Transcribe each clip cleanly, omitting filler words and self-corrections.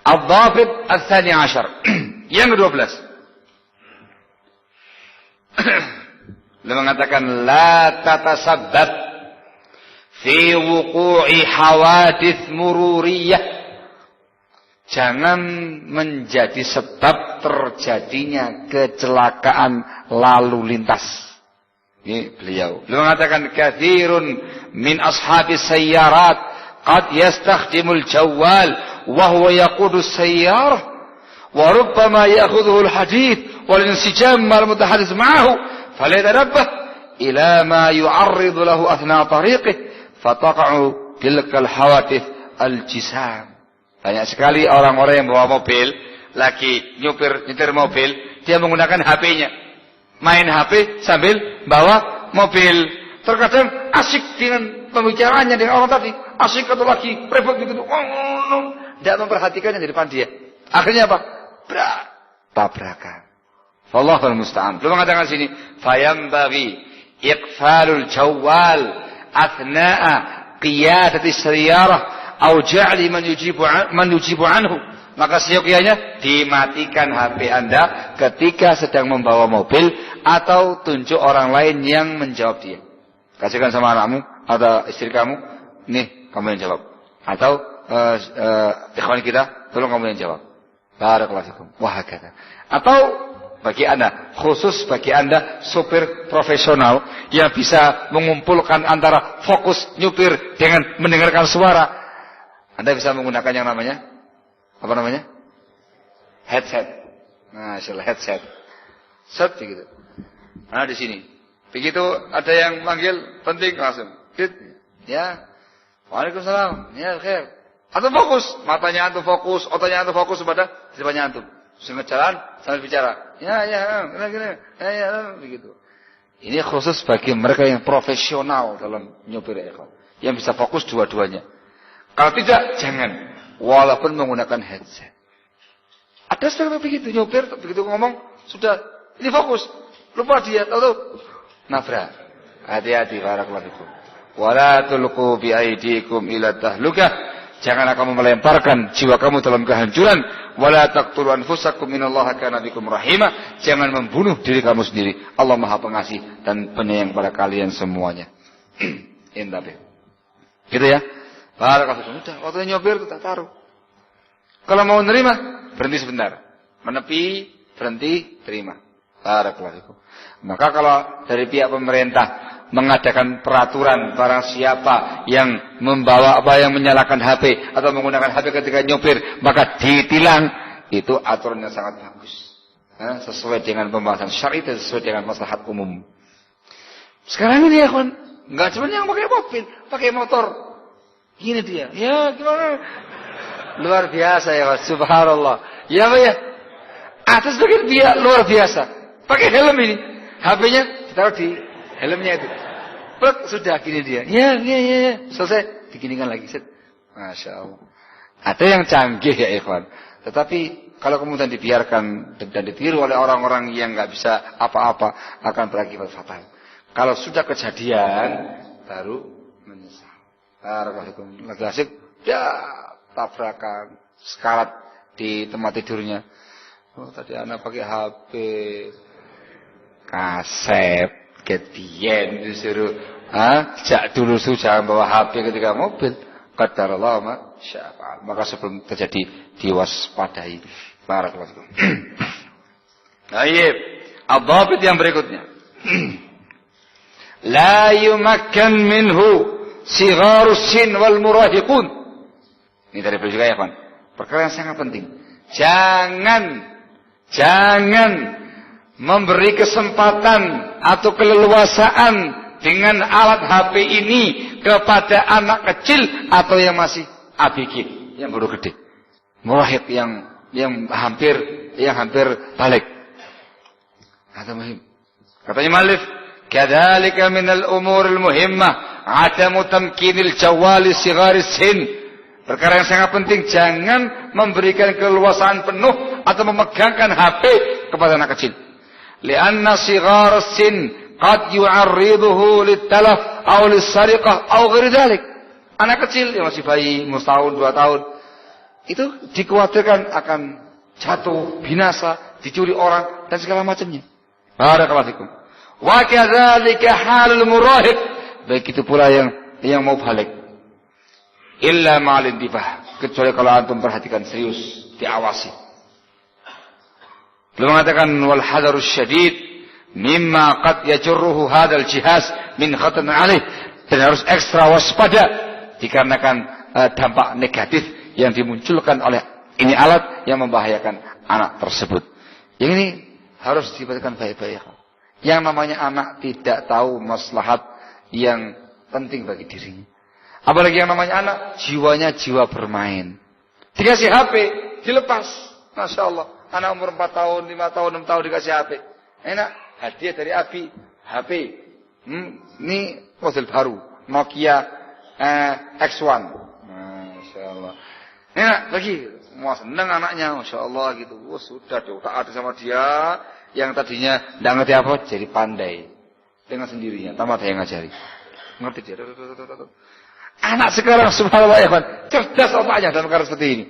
Ad-dhabit ats-tsani 'ashar. Yang ke-12. Beliau mengatakan la tatasabbab fi wuqu'i hawadits mururiyah. Jangan menjadi sebab terjadinya kecelakaan lalu lintas. Ini beliau mengatakan katsirun min ashabis sayyarat qad yastakhdimul jawwal wa huwa yaqudu as-sayyarah wa rubbama ya'khudhuhu al-hadith wal insijam mal mutahaddits ma'ahu falyatanabbah ila ma yu'arridu lahu athna tariqih fataqa'u tilkal hawadits al-jisam. Banyak sekali orang-orang yang bawa mobil, lagi nyetir mobil, dia menggunakan HP-nya. Main HP sambil bawa mobil. Terkadang asik dengan pembicaraannya dengan orang tadi. Asik atau lagi repot begitu. Tidak memperhatikannya di depan dia. Akhirnya apa? Tabrakan. Wallahul musta'an. Belum mengatakan sini. Fayambaghi iqfalul jawwal athna'a qiyadati sayyarah. Au ja'li man yujibu anhu. Maka seyogyanya dimatikan HP Anda ketika sedang membawa mobil atau tunjuk orang lain yang menjawab dia. Kasihkan sama anakmu atau istri kamu, nih kamu yang jawab. Atau ikhwan kita, tolong kamu yang jawab. Barakallahu fikum. Wah kata. Atau bagi Anda, khusus bagi Anda sopir profesional yang bisa mengumpulkan antara fokus nyupir dengan mendengarkan suara. Anda bisa menggunakan yang namanya apa namanya? Headset. Nah, istilah headset. Set gitu. Nah, di sini. Begitu ada yang manggil penting langsung. Ya. Waalaikumsalam. Ya, khair. Antum fokus, matanya antum fokus, otaknya antum fokus kepada depannya antum. Sambil jalan, sambil bicara. Ya, gini. Ya, begitu. Ini khusus bagi mereka yang profesional dalam nyopir ikhwan, yang bisa fokus dua-duanya. Kalau tidak, jangan. Walaupun menggunakan headset. Ada seperti begitu, nyopir, begitu ngomong, sudah, ini fokus. Lupa dia, tahu nabrak. Hati-hati, barakallahu fikum. Wala tulqu bi aydikum ila tahlukah. Janganlah kamu melemparkan jiwa kamu dalam kehancuran. Wala taqtulu anfusakum innallaha kana bikum rahimah. Jangan membunuh diri kamu sendiri. Allah Maha Pengasih dan Penyayang pada kalian semuanya. Intabe. Gitu ya. Barakallahu. Udah, waktu nyopir kita taruh. Kalau mau nerima, berhenti sebentar. Menepi, berhenti, terima. Barakallahu. Maka kalau dari pihak pemerintah mengadakan peraturan barang siapa yang membawa yang menyalakan HP atau menggunakan HP ketika nyopir, maka ditilang. Itu aturan yang sangat bagus. Sesuai dengan pembahasan syar'i dan sesuai dengan maslahat umum. Sekarang ini ya kawan, enggak cuma yang pakai mobil, pakai motor. Gini dia, ya gimana? Luar biasa ya Mas, subhanallah. Ya Pak ya, atas bagian dia luar biasa. Pakai helm ini, HP-nya ditaruh di helmnya itu. Plek, sudah gini dia. Ya, selesai, diginikan lagi. Masya Allah. Ada yang canggih ya ikhwan. Tetapi kalau kemudian dibiarkan dan ditiru oleh orang-orang yang nggak bisa apa-apa, akan berakibat fatal. Kalau sudah kejadian, baru menyesal. Barakallahu lagi asik, ya tabrakan, sekarat di tempat tidurnya. Oh tadi anak pakai HP, kaset, ketien disuruh, sejak dulu jangan bawa HP ketika mobil. Qadarallah masyaallah. Maka sebelum terjadi diwaspadai. Barakallahu. Baik, ad-dhabit yang berikutnya. La yumakkan minhu sigharus sin wal murahiqun. Ini dari beliau juga ya, Pak. Perkara yang sangat penting. Jangan memberi kesempatan atau keleluasaan dengan alat HP ini kepada anak kecil atau yang masih ABG, yang baru gede. Murahiq yang hampir balik. Katanya Malik, kadzalika minal umuril muhimmah adamu tamkinil jawali sigharis sin. Perkara yang sangat penting, jangan memberikan keleluasaan penuh atau memegangkan HP kepada anak kecil. Lianna sigharis sin qad yu'arriduhu lit-talaf aw lis-sariqah aw ghairi dzalik. Anak kecil yang masih bayi, setahun 2 tahun, itu dikhawatirkan akan jatuh, binasa, dicuri orang dan segala macamnya. Barakallahu fikum. Wa kadzalika halul murahiq. Begitu pula yang mau balik. Illa ma'al intibah. Kecuali kalau antum perhatikan serius, diawasi. Beliau mengatakan wal hadarus syadid mimma qad yajurruhu hadzal jihaz min khatarin alaih. Dan harus ekstra waspada dikarenakan dampak negatif yang dimunculkan oleh ini alat yang membahayakan anak tersebut. Yang ini harus diperhatikan baik-baik. Yang namanya anak tidak tahu maslahat yang penting bagi dirinya. Apalagi yang namanya anak, jiwanya jiwa bermain. Dikasih HP, dilepas. Masya Allah. Anak umur 4 tahun, 5 tahun, 6 tahun dikasih HP. Enak. Hadiah dari Abi. HP. Ini model baru. Nokia X1. Masya Allah. Enak. Lagi. Mau senang anaknya. Masya Allah gitu. Oh, sudah. Udah ada sama dia. Yang tadinya tidak ngerti apa. Jadi pandai. Dengan sendirinya. Tambah ada yang ngajari. Ngerti dia. Anak sekarang subhanallah ya kan, cerdas otaknya dalam perkara seperti ini.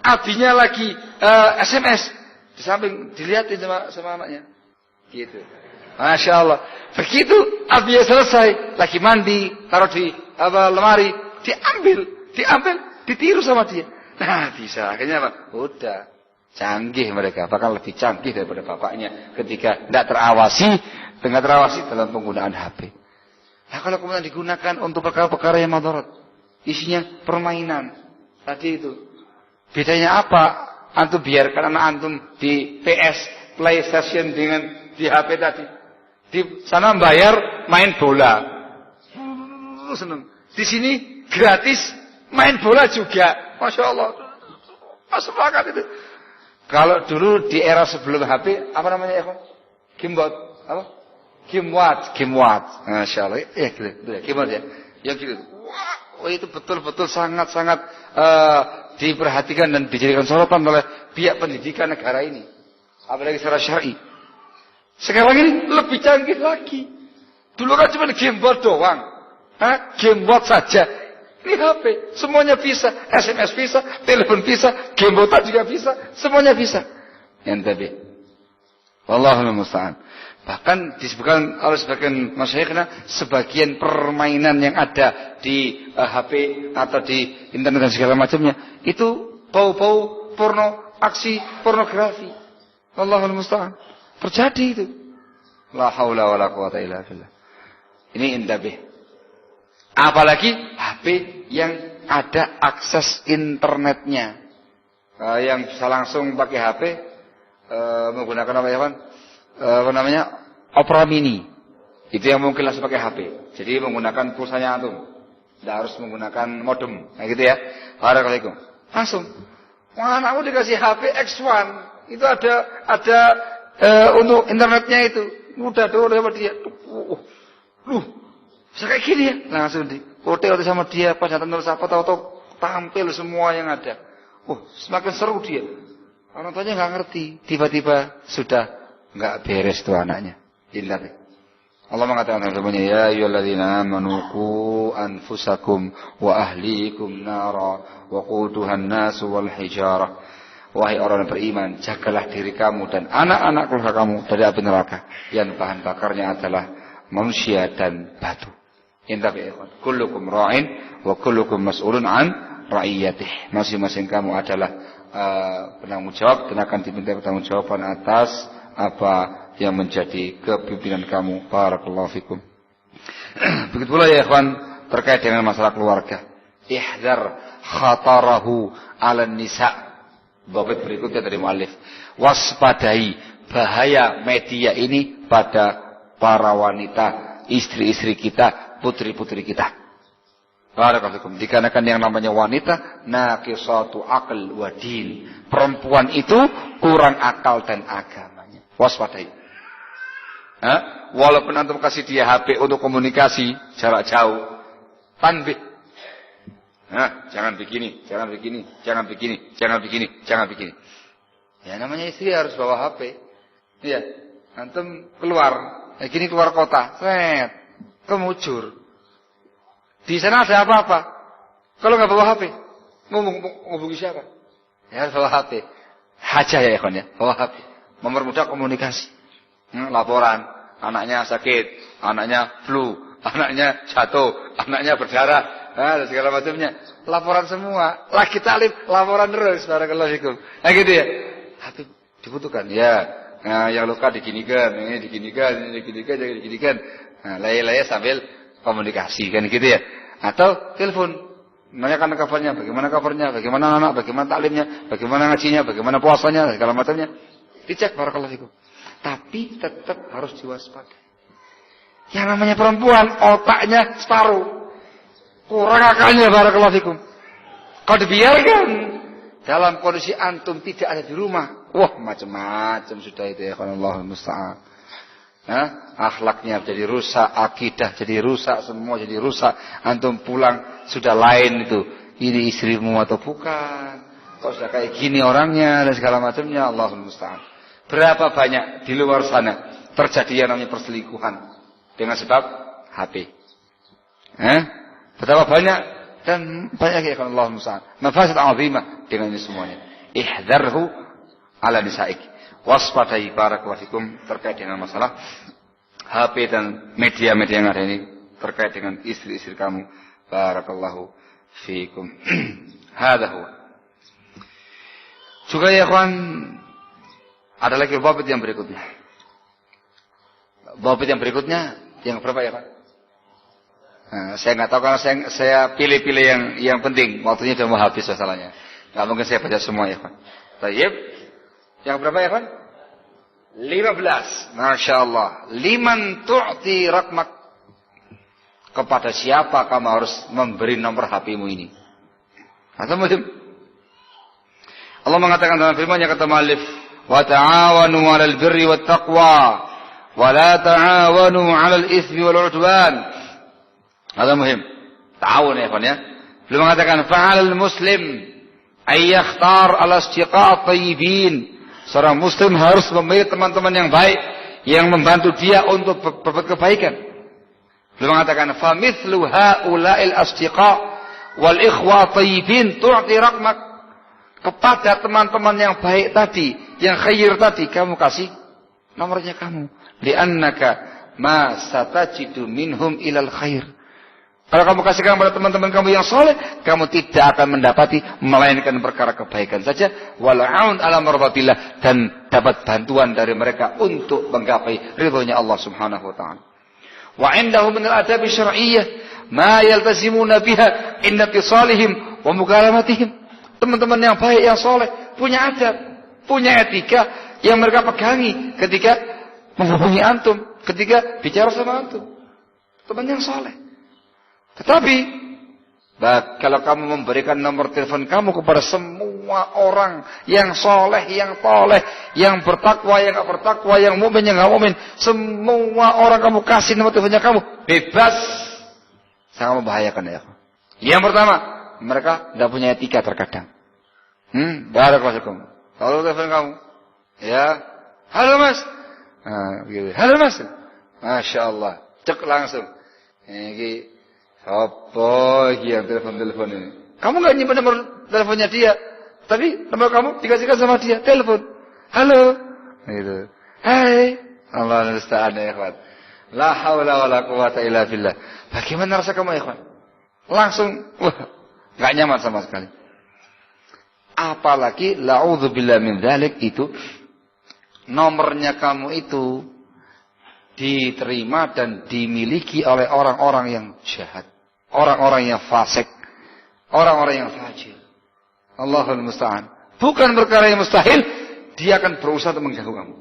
Abinya lagi SMS di samping dilihatin sama anaknya. Gitu. Masya Allah. Begitu abinya selesai, lagi mandi, taruh di lemari, diambil, ditiru sama dia. Nah, bisa akhirnya apa? Udah canggih mereka, bahkan lebih canggih daripada bapaknya ketika tidak terawasi dalam penggunaan HP. Nah, kalau kemudian digunakan untuk perkara-perkara yang madarat, isinya permainan tadi itu, bedanya apa? Antum biarkan anak antum di PS, PlayStation dengan di HP tadi, di sana bayar main bola, seneng. Di sini gratis main bola juga, masya Allah, sepakat itu. Kalau dulu di era sebelum HP, apa namanya ya? Gamebot, apa? Game watch. Masya Allah. Gitu. Game watch ya. Yang gitu. Wah, itu betul-betul sangat-sangat diperhatikan dan dijadikan sorotan oleh pihak pendidikan negara ini. Apalagi secara syar'i. Sekarang ini lebih canggih lagi. Dulu kan cuma game watch doang. Game watch saja. Ini HP. Semuanya bisa. SMS bisa. Telepon bisa. Game watch juga bisa. Semuanya bisa. Yang tadi. Wallahul musta'an. Bahkan disebutkan oleh sebagian masyayikhna, sebagian permainan yang ada di HP atau di internet dan segala macamnya itu bau-bau porno, aksi pornografi. Allahul musta'an. Terjadi itu. La haula wala quwata illa billah. Ini intabih. Apalagi HP yang ada akses internetnya. Yang bisa langsung pakai HP menggunakan apa namanya Opera Mini, itu yang mungkin langsung pakai HP. Jadi menggunakan pulsanya antum, tidak harus menggunakan modem, kayak gitu ya. Barakallahu langsung. Wah, anakmu dikasih HP X1, itu ada untuk internetnya itu, mudah doang sama dia. Bisa kayak gini ya, langsung di foto sama dia, pas datang terus apa tahu tampil semua yang ada. Semakin seru dia. Orang tuanya nggak ngerti, tiba-tiba sudah nggak beres tuh anaknya. Indah. Allah mengatakan firman-Nya, ya ayyuhalladzina amanu qu anfusakum wa ahlikum nara wa quduhan nas wal hijarah. Wahai orang yang beriman, jagalah diri kamu dan anak-anak keluarga kamu dari api neraka yang bahan bakarnya adalah manusia dan batu. Indah ya ikhwan. Kullukum ra'in wa kullukum mas'ulun an ra'iyatih. Masing-masing kamu adalah penanggung jawab dan akan diminta pertanggungjawaban atas apa yang menjadi kepimpinan kamu. Barakallahu fikum. Begitu pula ya ikhwan terkait dengan masalah keluarga. Ihdar khatarahu 'alan nisa. Bab berikutnya dari muallif. Waspadai bahaya media ini pada para wanita, istri-istri kita, putri-putri kita. Barakallahu fikum. Dikarenakan yang namanya wanita naqisatu aql wa din. Perempuan itu kurang akal dan agamanya. Waspadai. Walaupun antum kasih dia HP untuk komunikasi jarak jauh, tanbih. Jangan begini. Ya namanya istri harus bawa HP. Iya. Antum keluar kota, kemujur. Di sana ada apa-apa. Kalau nggak bawa HP, Mau menghubungi siapa? Ya, bawa HP. Hajah ya ikhwan ya, bawa HP. Mempermudah komunikasi. Laporan, anaknya sakit, anaknya flu, anaknya jatuh, anaknya berdarah, dan segala macamnya. Laporan semua. Lagi taklim, laporan terus. Barakallahu fikum. Nah gitu ya. HP dibutuhkan. Ya. Nah, yang luka diginikan, ini diginikan, ini diginikan, ini diginikan. Nah, laya-laya sambil komunikasi kan gitu ya. Atau telepon, menanyakan kabarnya, bagaimana anak, bagaimana taklimnya, bagaimana ngajinya, bagaimana puasanya, segala macamnya. Dicek barakallahu fikum. Tapi tetap harus diwaspadai. Yang namanya perempuan, otaknya separuh. Kurang akalnya barakallahu fikum. Kalau dibiarkan dalam kondisi antum tidak ada di rumah, wah macam-macam sudah itu ya, Allahul musta'an. Akhlaknya jadi rusak, akidah jadi rusak, semua jadi rusak. Antum pulang sudah lain itu. Ini istrimu atau bukan? Kok sudah kayak gini orangnya dan segala macamnya, Allahul musta'an. Berapa banyak di luar sana terjadi yang namanya perselingkuhan dengan sebab HP? Betapa banyak dan banyak ya Allah musta'an. Mafasid azimah dengan ini semuanya. Ihdzarhu ala nisaik. Waspadai barakallahu fikum terkait dengan masalah HP dan media-media yang ada ini terkait dengan istri-istri kamu. Barakallahu fikum. Hadza huwa. Juga ya kawan, ada lagi babit yang berikutnya. Babit yang berikutnya yang berapa ya Pak? Nah, saya nggak tahu karena saya pilih-pilih yang penting. Waktunya sudah mau habis masalahnya. Nggak mungkin saya baca semua ya Pak. Tayyib. Yang berapa ya Pak? 15. Masya Allah. Liman tu'ti rakmak. Kepada siapa kamu harus memberi nomor HP-mu ini? Atau mungkin Allah mengatakan dalam firman-Nya kata muallif, wa ta'awanu 'alal birri wat taqwa wa la ta'awanu 'alal itsmi wal 'udwan. Ada muhim. Ta'awun ya kawan ya. Beliau mengatakan fa'alal muslim ay yakhtar ala istiqa' tayyibin. Seorang muslim harus memilih teman-teman yang baik yang membantu dia untuk berbuat kebaikan. Beliau mengatakan fa mithlu haula'il asdiqa' wal ikhwa tayyibin tu'ti rakmak. Kepada teman-teman yang baik tadi, yang khair tadi, kamu kasih nomornya kamu. Li'annaka ma satajidu minhum ilal khair. Kalau kamu kasihkan kepada teman-teman kamu yang soleh, kamu tidak akan mendapati melainkan perkara kebaikan saja. Wala'un ala mardatillah, dan dapat bantuan dari mereka untuk menggapai ridhonya Allah Subhanahu wa taala. Wa 'indahu min al-adabi syar'iyyah ma yaltazimuna biha inda tisalihim wa mukalamatihim. Teman-teman yang baik, yang soleh, punya adab, punya etika yang mereka pegangi ketika menghubungi antum, ketika bicara sama antum. Teman yang soleh. Tetapi, kalau kamu memberikan nomor telepon kamu kepada semua orang yang soleh, yang toleh, yang bertakwa, yang gak bertakwa, yang mukmin, yang gak mukmin, semua orang kamu kasih nomor teleponnya kamu, bebas. Sangat membahayakan ya. Yang pertama, mereka tidak punya etika terkadang. Barakallahu. Kalau telepon kamu, ya, halo mas, gitu. Halo mas, masya Allah, cek langsung. Ini apa yang telepon ini? Kamu nggak nyimpan nomor teleponnya dia, tapi nomor kamu dikasihkan sama dia, telepon, halo, gitu. Hai, Allah musta'an ya ikhwan. La haula wala quwata illa billah. Bagaimana rasa kamu ya ikhwan? Langsung, wah, nggak nyaman sama sekali. Apalagi la'udzubillah min dzalik itu nomornya kamu itu diterima dan dimiliki oleh orang-orang yang jahat, orang-orang yang fasik, orang-orang yang fajir. Allahul musta'an. Bukan perkara yang mustahil, dia akan berusaha untuk mengganggu kamu.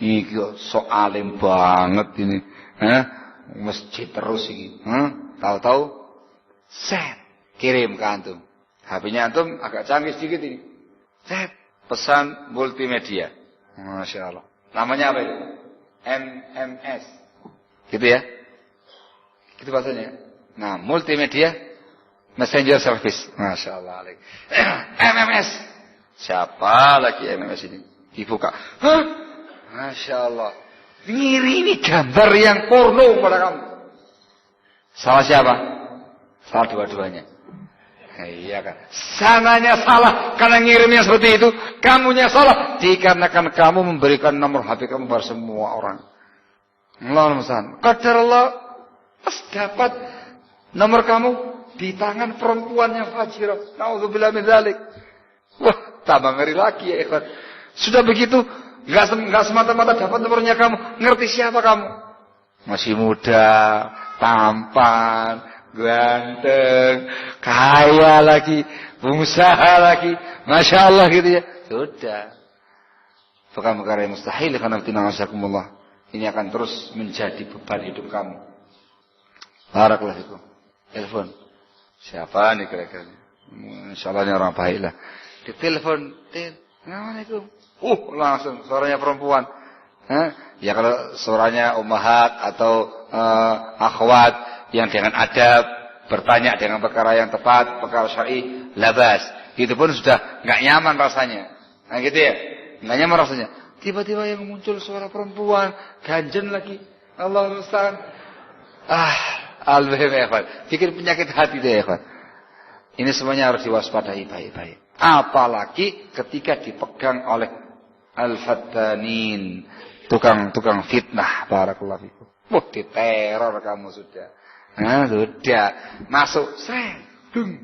Iki sok alim banget ini, masjid terus ini, tahu-tahu set kirim ke antum. HP-nya antum agak canggih sedikit ini. Set, pesan multimedia. Masya Allah. Namanya apa itu? MMS. Gitu ya? Gitu bahasanya. Nah, multimedia messenger service. Masya Allah. MMS. Siapa lagi MMS ini? Dibuka. Hah? Masya Allah. Ngirimi gambar yang porno pada kamu. Salah siapa? Salah dua-duanya. Iya kan. Sananya salah karena ngirimnya seperti itu. Kamunya salah dikarenakan kamu memberikan nomor HP kamu pada semua orang. Allah Ustaz. Qadar Allah dapat nomor kamu di tangan perempuan yang fajirah. Nauzubillah min dzalik. Wah, tambah ngeri lagi ya ikhwan. Sudah begitu, enggak semata-mata dapat nomornya kamu, ngerti siapa kamu? Masih muda, tampan, ganteng, kaya lagi, pengusaha lagi, Masya Allah gitu ya. Sudah. Bukan perkara yang mustahil karena tinamasakumullah. Ini akan terus menjadi beban hidup kamu. Barakallahu fikum. Telepon. Siapa nih kira-kira? Insyaallah ini orang baik lah. Ditelepon, Assalamualaikum. Langsung suaranya perempuan. Ya kalau suaranya ummahat atau akhwat yang dengan adab bertanya dengan perkara yang tepat, perkara syar'i, labas. Itu pun sudah enggak nyaman rasanya. Nah gitu ya. Enggak nyaman rasanya. Tiba-tiba yang muncul suara perempuan, ganjen lagi. Allah musta'an. Al-Bahim ya ikhwan. Bikin penyakit hati deh ya ikhwan. Ini semuanya harus diwaspadai baik-baik. Apalagi ketika dipegang oleh al-fattanin, tukang fitnah. Barakallahu fikum. Wah, diteror kamu sudah. Sudah. Masuk, sreng,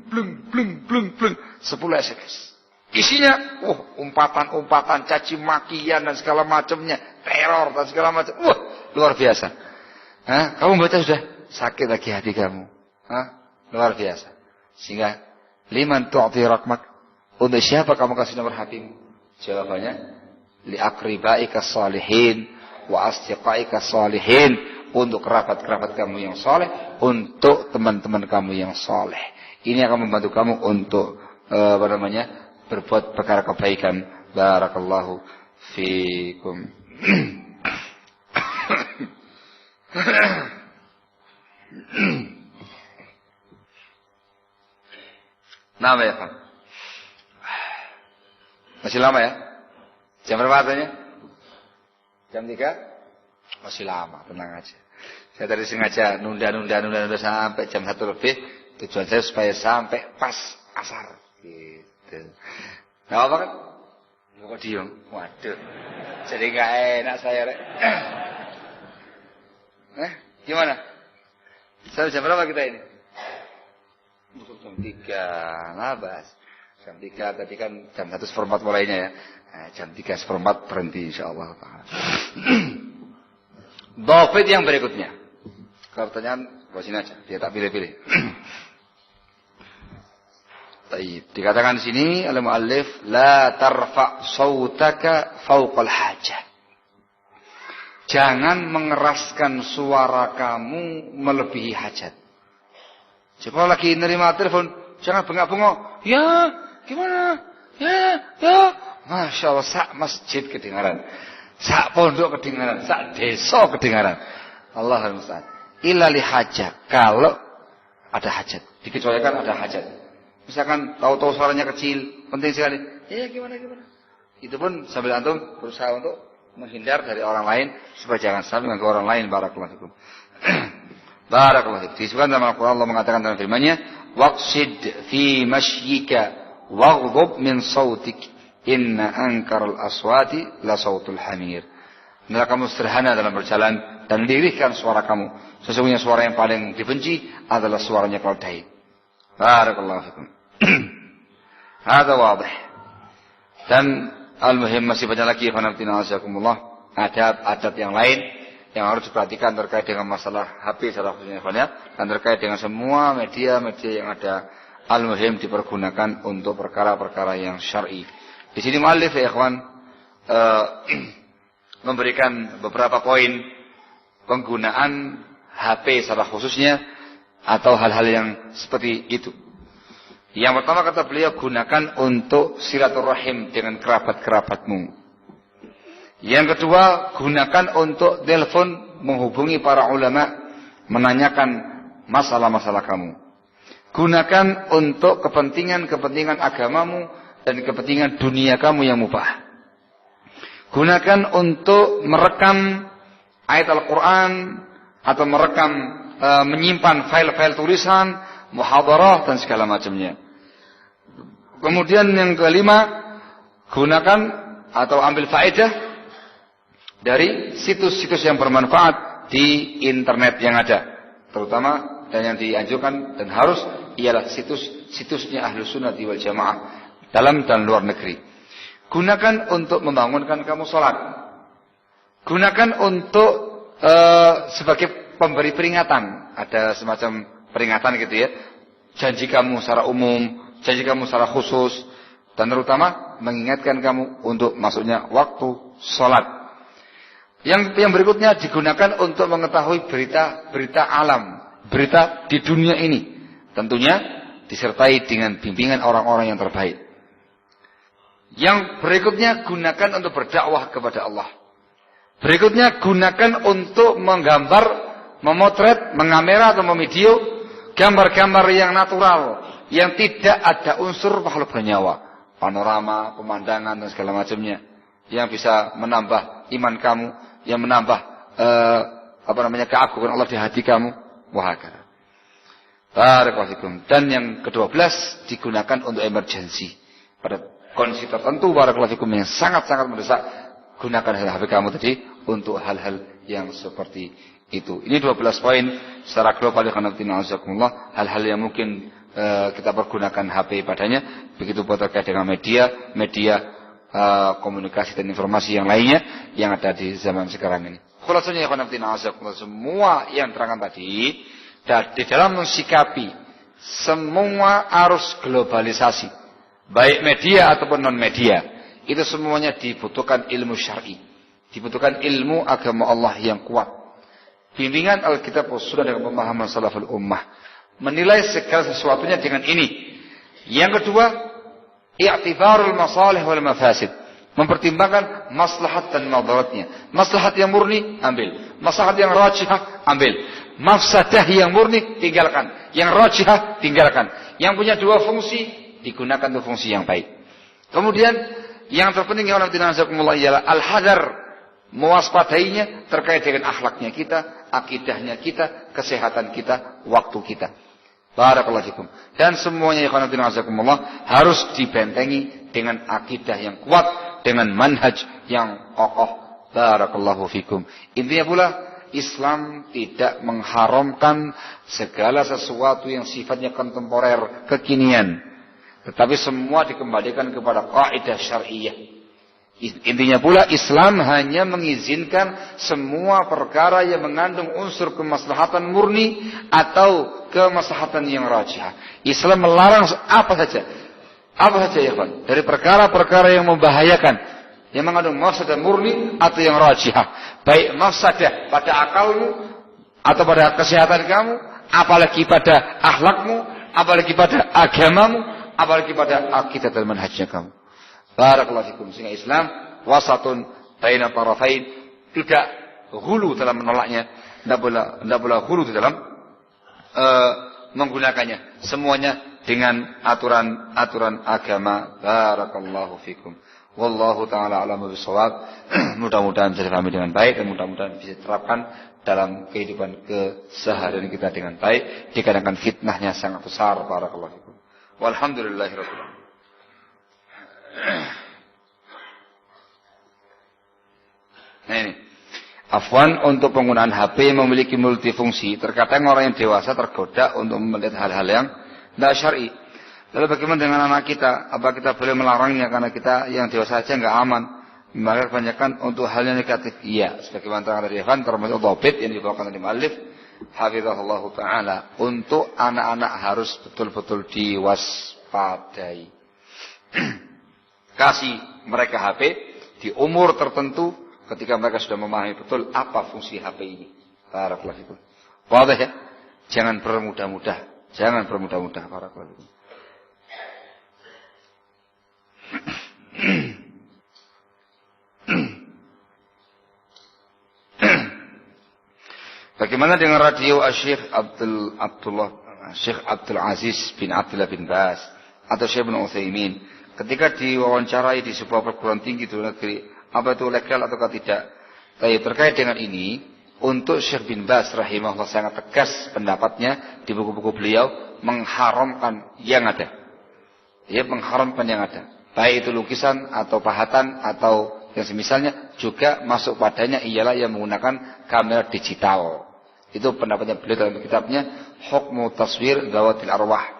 blung. 10 SMS. Isinya, umpatan-umpatan, caci makian dan segala macamnya, teror dan segala macam. Wah, luar biasa. Kamu baca sudah sakit lagi hati kamu. Luar biasa. Sehingga liman tu'ti rakmak, untuk siapa kamu kasih nomor HP-mu? Jawabannya li aqribaika salihin wa asdiqaika salihin, untuk kerabat-kerabat kamu yang saleh, untuk teman-teman kamu yang saleh. Ini akan membantu kamu untuk berbuat perkara kebaikan. Barakallahu fiikum. Nama ya Pak? Masih lama ya? Jam berapa katanya? Jam 3? Masih lama, tenang aja. Saya tadi sengaja nunda sampai jam 1 lebih. Tujuan saya supaya sampai pas asar. Gitu. Gak apa kan? Kok diem? Waduh. Jadi gak enak saya rek. Gimana? Sampai jam berapa kita ini? Jam 3. Labas. Jam 3 tadi kan jam 1/4 mulainya ya. Jam 3/4 berhenti insyaallah taala. Dhafid yang berikutnya. Kalau pertanyaan bawa sini aja, biar tak pilih-pilih. Baik, dikatakan di sini oleh muallif la tarfa sautaka fawqal hajah. Jangan mengeraskan suara kamu melebihi hajat. Jika lagi nerima telepon, jangan bengak-bengok. Ya, gimana? Ya. Masya Allah, sak masjid kedengaran, sak pondok kedengaran, sak desa kedengaran. Allahul musta'an. Illa li hajat. Kalau ada hajat, dikecualikan ada hajat. Misalkan tahu-tahu suaranya kecil, penting sekali. Ya gimana? Itu pun sambil antum berusaha untuk menghindar dari orang lain supaya jangan sampai mengganggu orang lain. Barakallahu fikum. Barakallahu fikum. Disebutkan dalam Al-Qur'an, Allah mengatakan dalam firman-Nya, "Waqsid fi mashyika waghdhub min sautik, inna ankaral aswati la sautul hamir." Hendaklah kamu sederhana dalam berjalan dan lirihkan suara kamu. Sesungguhnya suara yang paling dibenci adalah suaranya keledai. Barakallahu fikum. Hada wadih. Dan al-muhim masih banyak lagi adab yang lain yang harus diperhatikan terkait dengan masalah HP salah satunya dan terkait dengan semua media-media yang ada. Al-muhim dipergunakan untuk perkara-perkara yang syar'i. Di sini muallif ya ikhwan memberikan beberapa poin penggunaan HP salah khususnya atau hal-hal yang seperti itu. Yang pertama kata beliau, gunakan untuk silaturahim dengan kerabat-kerabatmu. Yang kedua, gunakan untuk telepon menghubungi para ulama, menanyakan masalah-masalah kamu. Gunakan untuk kepentingan-kepentingan agamamu dan kepentingan dunia kamu yang mubah. Gunakan untuk merekam ayat Al-Quran atau merekam menyimpan file-file tulisan, muhadarah dan segala macamnya. Kemudian yang kelima, gunakan atau ambil faedah dari situs-situs yang bermanfaat di internet yang ada, terutama dan yang dianjurkan dan harus ialah situs-situsnya Ahlus Sunnah wal Jamaah dalam dan luar negeri. Gunakan untuk membangunkan kamu sholat. Gunakan untuk sebagai pemberi peringatan. Ada semacam peringatan gitu ya. Janji kamu secara umum, janji kamu secara khusus, dan terutama mengingatkan kamu untuk masuknya waktu sholat. Yang berikutnya digunakan untuk mengetahui berita alam, berita di dunia ini. Tentunya disertai dengan bimbingan orang-orang yang terbaik. Yang berikutnya gunakan untuk berdakwah kepada Allah. Berikutnya gunakan untuk menggambar, memotret, mengamera atau memvideo gambar-gambar yang natural, yang tidak ada unsur makhluk bernyawa, panorama, pemandangan dan segala macamnya, yang bisa menambah iman kamu, yang menambah keagungan Allah di hati kamu. Wahakara. Barakallahu fikum. Dan yang ke-12 digunakan untuk emergensi. Pada kondisi tertentu, barakallahu fikum, yang sangat-sangat mendesak, gunakan HP kamu tadi untuk hal-hal yang seperti itu. Ini 12 poin secara global ya khanatina azakumullah, hal-hal yang mungkin kita pergunakan HP padanya, begitu pun terkait dengan media komunikasi dan informasi yang lainnya yang ada di zaman sekarang ini. Khulasanya ya khanatina azakumullah, semua yang terangkan tadi di dalam mensikapi semua arus globalisasi, baik media ataupun non media, itu semuanya dibutuhkan ilmu syar'i, dibutuhkan ilmu agama Allah yang kuat, bimbingan Alkitab Sunnah dengan pemahaman salaful ummah, menilai segala sesuatunya dengan ini. Yang kedua, i'tibarul masalih wal mafasid, mempertimbangkan maslahat dan madaratnya. Maslahat yang murni ambil, maslahat yang rajihah ambil, mafsadah yang murni tinggalkan, yang rajihah tinggalkan. Yang punya dua fungsi digunakan untuk fungsi yang baik. Kemudian yang terpenting ya Allah ialah al-hadar, mewaspadainya terkait dengan akhlaknya kita, akidahnya kita, kesehatan kita, waktu kita. Barakallahu fikum. Dan semuanya ya Allah harus dibentengi dengan akidah yang kuat, dengan manhaj yang kokoh. Barakallahu fikum. Intinya pula Islam tidak mengharamkan segala sesuatu yang sifatnya kontemporer, kekinian, tetapi semua dikembalikan kepada kaidah syar'iyyah. Intinya pula Islam hanya mengizinkan semua perkara yang mengandung unsur kemaslahatan murni atau kemaslahatan yang rajihah. Islam melarang apa saja ya kawan, dari perkara-perkara yang membahayakan, yang mengandung mafsadah murni atau yang rajihah, baik mafsadah pada akalmu atau pada kesehatan kamu, apalagi pada akhlakmu, apalagi pada agamamu, apalagi pada akidah dan manhajnya kamu. Barakallahu fikum. Sehingga Islam wasatun baina tarafain, tidak hulu dalam menolaknya, tidak boleh hulu di dalam menggunakannya. Semuanya dengan aturan agama. Barakallahu fikum. Wallahu ta'ala a'lamu bishawab. Mudah-mudahan bisa dipahami dengan baik dan mudah-mudahan bisa diterapkan dalam kehidupan keseharian kita dengan baik, dikarenakan fitnahnya sangat besar. Barakallahu fikum. Walhamdulillahirabbil alamin. Nah ini, afwan, untuk penggunaan HP memiliki multifungsi. Terkadang orang yang dewasa tergoda untuk melihat hal-hal yang tidak syar'i. Lalu bagaimana dengan anak kita? Apa kita boleh melarangnya karena kita yang dewasa saja nggak aman? Maka kebanyakan untuk hal yang negatif. Iya, sebagaimana terangkan dari Ikhwan, termasuk dhabit yang dibawakan oleh muallif hafizahullah taala, untuk anak-anak harus betul-betul diwaspadai. Kasih mereka HP di umur tertentu ketika mereka sudah memahami betul apa fungsi HP ini. Barakallahu fikum. Wadah ya? Jangan bermudah-mudah. Jangan bermudah-mudah. Barakallahu fikum. Bagaimana dengan radio Syekh Abdul Aziz bin Abdullah bin Baz atau Syekh bin Utsaimin ketika diwawancarai di sebuah perguruan tinggi di luar negeri, apa itu legal atau tidak? Tapi terkait dengan ini, untuk Syekh bin Baz rahimahullah sangat tegas pendapatnya di buku-buku beliau mengharamkan yang ada. Dia mengharamkan yang ada. Baik itu lukisan atau pahatan atau yang semisalnya, juga masuk padanya ialah yang menggunakan kamera digital. Itu pendapatnya beliau dalam kitabnya Hukmu Taswir Zawatil Arwah.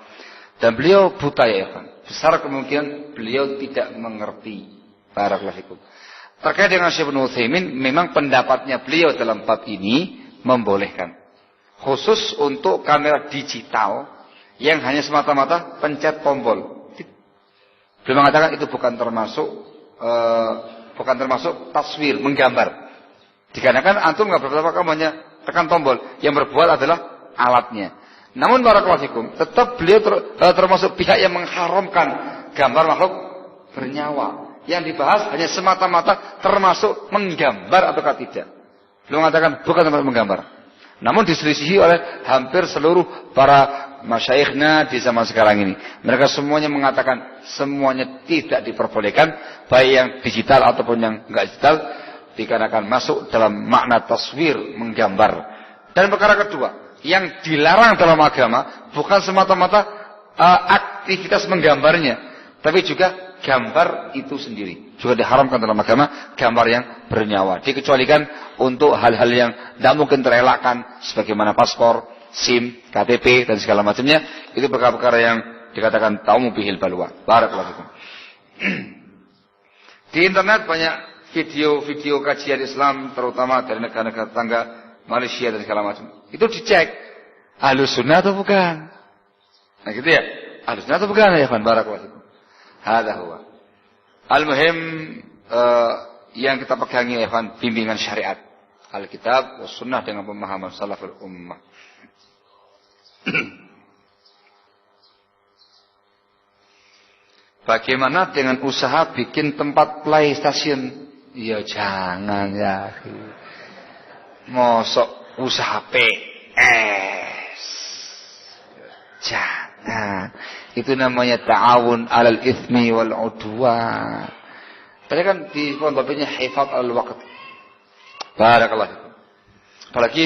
Dan beliau buta ya kan. Besar kemungkinan beliau tidak mengerti. Barakallahu fikum. Terkait dengan Syekh Ibnu Utsaimin, memang pendapatnya beliau dalam bab ini membolehkan. Khusus untuk kamera digital yang hanya semata-mata pencet tombol. Beliau mengatakan itu bukan termasuk taswir, menggambar. Dikarenakan antum nggak berapa kamu hanya tekan tombol, yang berbuat adalah alatnya. Namun barakallahu fikum, tetap beliau termasuk pihak yang mengharamkan gambar makhluk bernyawa. Yang dibahas hanya semata-mata termasuk menggambar ataukah tidak. Beliau mengatakan bukan termasuk menggambar. Namun diselisihi oleh hampir seluruh para masyaikhna di zaman sekarang ini. Mereka semuanya mengatakan semuanya tidak diperbolehkan, baik yang digital ataupun yang enggak digital, dikarenakan masuk dalam makna taswir, menggambar. Dan perkara kedua, yang dilarang dalam agama bukan semata-mata aktivitas menggambarnya, tapi juga gambar itu sendiri. Juga diharamkan dalam agama gambar yang bernyawa. Dikecualikan untuk hal-hal yang tidak mungkin terelakkan, sebagaimana paspor, SIM, KTP dan segala macamnya. Itu perkara-perkara yang dikatakan taumu bihil balwa. Barakallahu fikum. Di internet banyak video-video kajian Islam, terutama dari negara-negara tetangga, Malaysia dan segala macam. Itu dicek, Ahlus Sunnah atau bukan? Nah gitu ya, Ahlus Sunnah atau bukan ya kan? Barakallahu fikum. Hada huwa. Al-muhim yang kita pegangi ya kan, bimbingan syariat, Alkitab was Sunnah dengan pemahaman salaful ummah. Bagaimana dengan usaha bikin tempat PlayStation? Ya jangan ya. Mosok usaha PS. Jangan. Itu namanya ta'awun 'alal itsmi wal 'udwan. Tadi kan di pondoknya hifadz al-waqt. Barakallahu fikum. Apalagi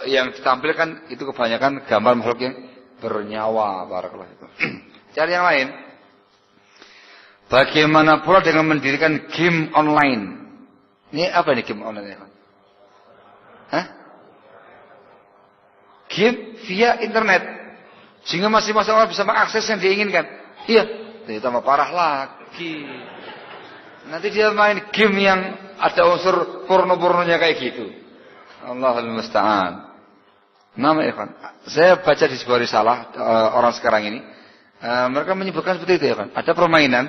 yang ditampilkan itu kebanyakan gambar makhluk yang bernyawa. Barakallahu fikum. Cari yang lain. Bagaimana pula dengan mendirikan game online? Ini apa ini game online? Hah? Game via internet. Sehingga masing-masing orang bisa mengakses yang diinginkan. Iya, jadi tambah parah lagi. Nanti dia main game yang ada unsur porno-pornonya kayak gitu. Allahul musta'an. Nama ikhwan. Saya baca di sebuah risalah orang sekarang ini. Mereka menyebutkan seperti itu ya kan. Ada permainan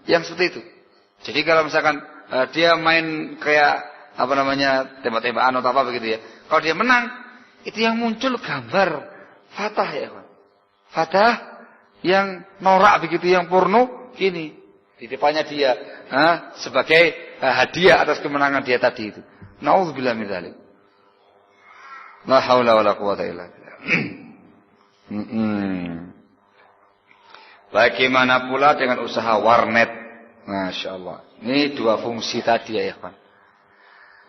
yang seperti itu. Jadi kalau misalkan dia main kayak apa namanya tembak-tembakan atau apa begitu ya. Kalau dia menang, itu yang muncul gambar Fatah ya kan. Fatah yang norak begitu, yang porno, gini di depannya dia sebagai hadiah atas kemenangan dia tadi itu. Nauzubillah min dzalik. La haula wala quwata illa billah. Bagaimana pula dengan usaha warnet? Masya Allah. Ini dua fungsi tadi ya ikhwan.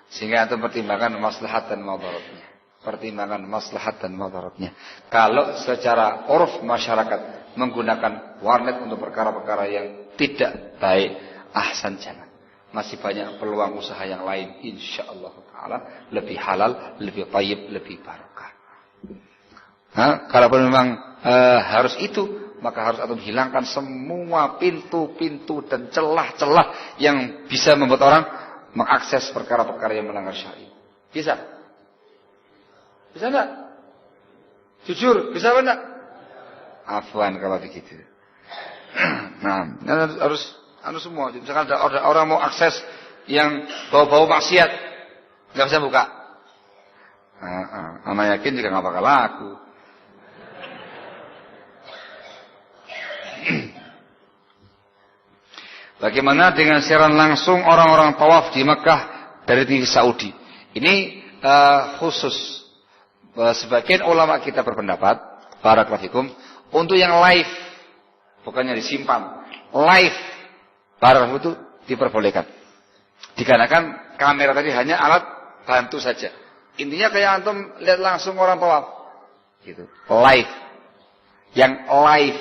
Sehingga antum pertimbangkan maslahat dan madaratnya. Pertimbangan maslahat dan madaratnya. Kalau secara uruf masyarakat menggunakan warnet untuk perkara-perkara yang tidak baik, ahsan jangan. Masih banyak peluang usaha yang lain, insyaallah taala lebih halal, lebih thayyib, lebih barokah. Kalau memang harus itu, maka harus antum hilangkan semua pintu-pintu dan celah-celah yang bisa membuat orang mengakses perkara-perkara yang melanggar syariat. Bisa? Bisa enggak? Jujur, bisa enggak? Afwan kalau begitu. Nah, harus semua. Misalkan ada orang mau akses yang bau-bau maksiat, enggak bisa buka. Anak yakin juga enggak bakal laku. Bagaimana dengan siaran langsung orang-orang tawaf di Mekah dari TV Saudi? Ini khusus. Sebagian ulama kita berpendapat, barakallahu fikum, untuk yang live, bukannya disimpan, live, barakallahu itu diperbolehkan. Dikarenakan kamera tadi hanya alat bantu saja. Intinya kayak antum lihat langsung orang tawaf, gitu, live, yang live,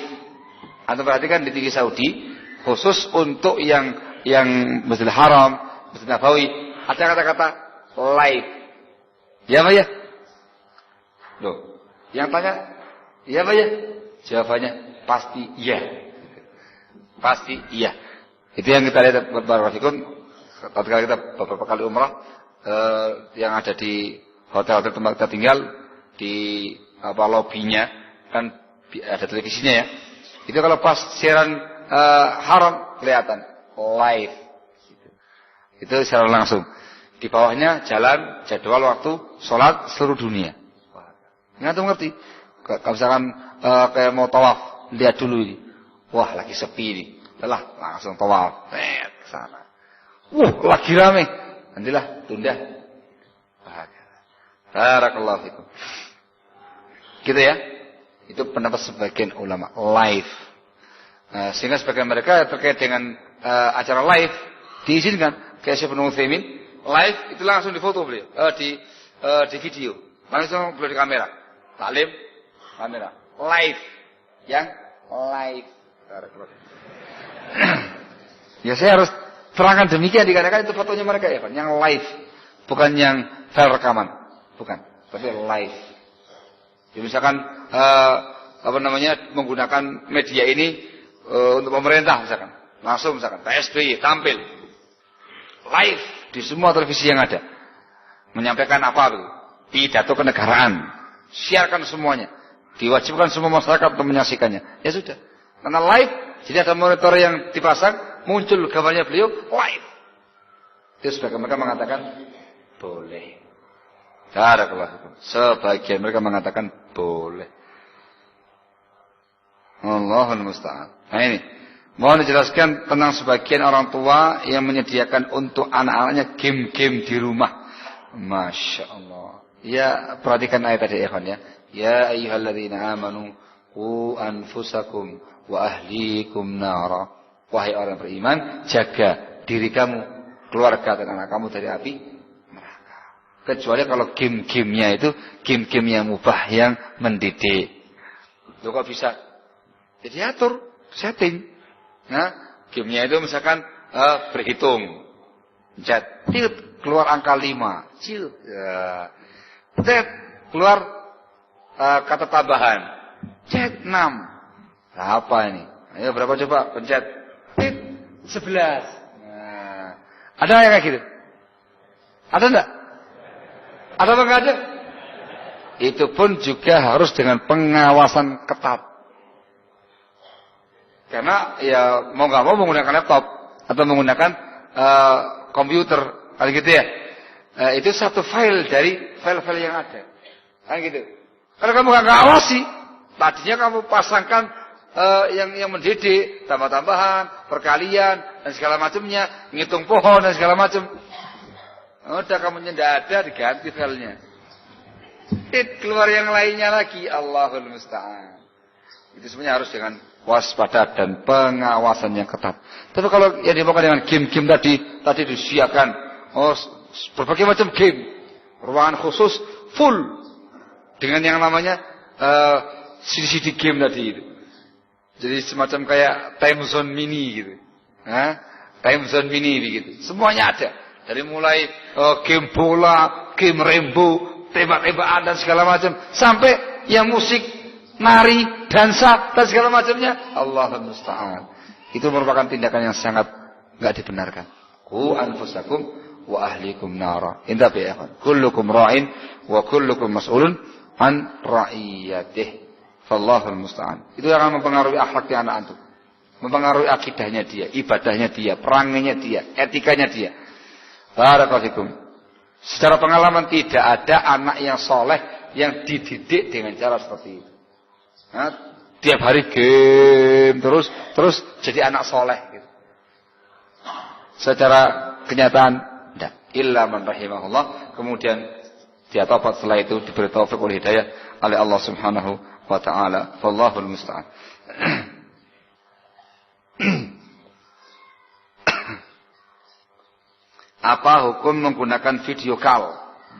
Antum perhatikan di TV Saudi khusus untuk yang Masjidil Haram, Masjid Nabawi ada kata-kata live. Ya Pak ya? Loh, yang tanya, ya Pak ya? Jawabannya pasti iya. Pasti iya. Itu yang kita lihat barakallahu ketika kita beberapa kali umrah yang ada di hotel-hotel tempat kita tinggal di lobbynya kan ada televisinya ya. Itu kalau pas siaran haram kelihatan live. Itu secara langsung. Di bawahnya jalan jadwal waktu sholat seluruh dunia. Nggak ngerti. Kalau misalkan kayak mau tawaf, lihat dulu ini. Wah lagi sepi ini. Telah langsung tawaf. Ke sana. Lagi rame. Nantilah tunda. Barakallahu fikum. Gitu ya. Itu pendapat sebagian ulama live. Sehingga sebagian mereka terkait dengan acara live diizinkan. Kayak Syekh Ibnu Utsaimin live itu langsung difoto beliau, di video, langsung beliau di kamera. Taklim kamera live, yang live. Ya saya harus terangkan demikian dikarenakan itu fotonya mereka ya, yang live, bukan yang file rekaman, bukan, tapi live. Ya, misalkan menggunakan media ini untuk pemerintah misalkan, langsung misalkan PSBY tampil live di semua televisi yang ada, menyampaikan apa itu, pidato kenegaraan, siarkan semuanya, diwajibkan semua masyarakat untuk menyaksikannya. Ya sudah, karena live, jadi ada monitor yang dipasang, muncul gambarnya beliau live. Itu sebagian mereka mengatakan boleh. Barakallahu. Sebagian mereka mengatakan boleh. Allahul musta'an. Nah ini, mohon dijelaskan tentang sebagian orang tua yang menyediakan untuk anak-anaknya game-game di rumah. Masya Allah. Ya, perhatikan ayat tadi ikhwan ya. Ya ayyuhalladzina amanu qu anfusakum wa ahlikum nara. Wahai orang beriman, jaga diri kamu, keluarga dan anak kamu dari api neraka. Kecuali kalau game-gamenya itu game-game yang mubah, yang mendidik. Loh kok bisa? Jadi atur, setting. Nah, gamenya itu misalkan berhitung. Tit, keluar angka 5. Cil. Ya. Tit, keluar kata tambahan. Cet 6. Nah, apa ini? Ayo berapa coba? Pencet. Tit 11. Nah, ada yang kayak gitu? Ada enggak? Ada apa enggak ada? Itu pun juga harus dengan pengawasan ketat. Karena ya mau nggak mau menggunakan laptop atau menggunakan komputer, kali gitu ya. Itu satu file dari file-file yang ada, kan gitu. Kalau kamu nggak ngawasi, tadinya kamu pasangkan yang mendidik, tambah-tambahan, perkalian dan segala macamnya, ngitung pohon dan segala macam. Udah kamu ada diganti filenya. Keluar yang lainnya lagi, Allahul musta'an. Itu sebenarnya harus dengan waspada dan pengawasan yang ketat. Tapi kalau yang dimakan dengan game-game tadi disiapkan, berbagai macam game, ruangan khusus full dengan yang namanya CD game tadi itu. Jadi semacam kayak time zone mini gitu, time zone mini begitu. Semuanya ada, dari mulai game bola, game rainbow, tembak-tembakan dan segala macam, sampai yang musik, nari, dansa dan segala macamnya. Allahul musta'an. Itu merupakan tindakan yang sangat enggak dibenarkan. Qu anfusakum wa ahlikum nara. Indah ya ikhwan. Kullukum ra'in wa kullukum mas'ulun an ra'iyatih. Fallahul musta'an. Itu akan mempengaruhi akhlaknya anak antum. Mempengaruhi akidahnya dia, ibadahnya dia, perangannya dia, etikanya dia. Barakallahu fikum. Secara pengalaman tidak ada anak yang soleh yang dididik dengan cara seperti itu. Nah, tiap hari game terus jadi anak soleh gitu. Secara kenyataan tidak. Illa man rahimahullah. Kemudian dia tobat setelah itu diberi taufik wal hidayah oleh Allah Subhanahu wa taala. Wallahul musta'an. Apa hukum menggunakan video call?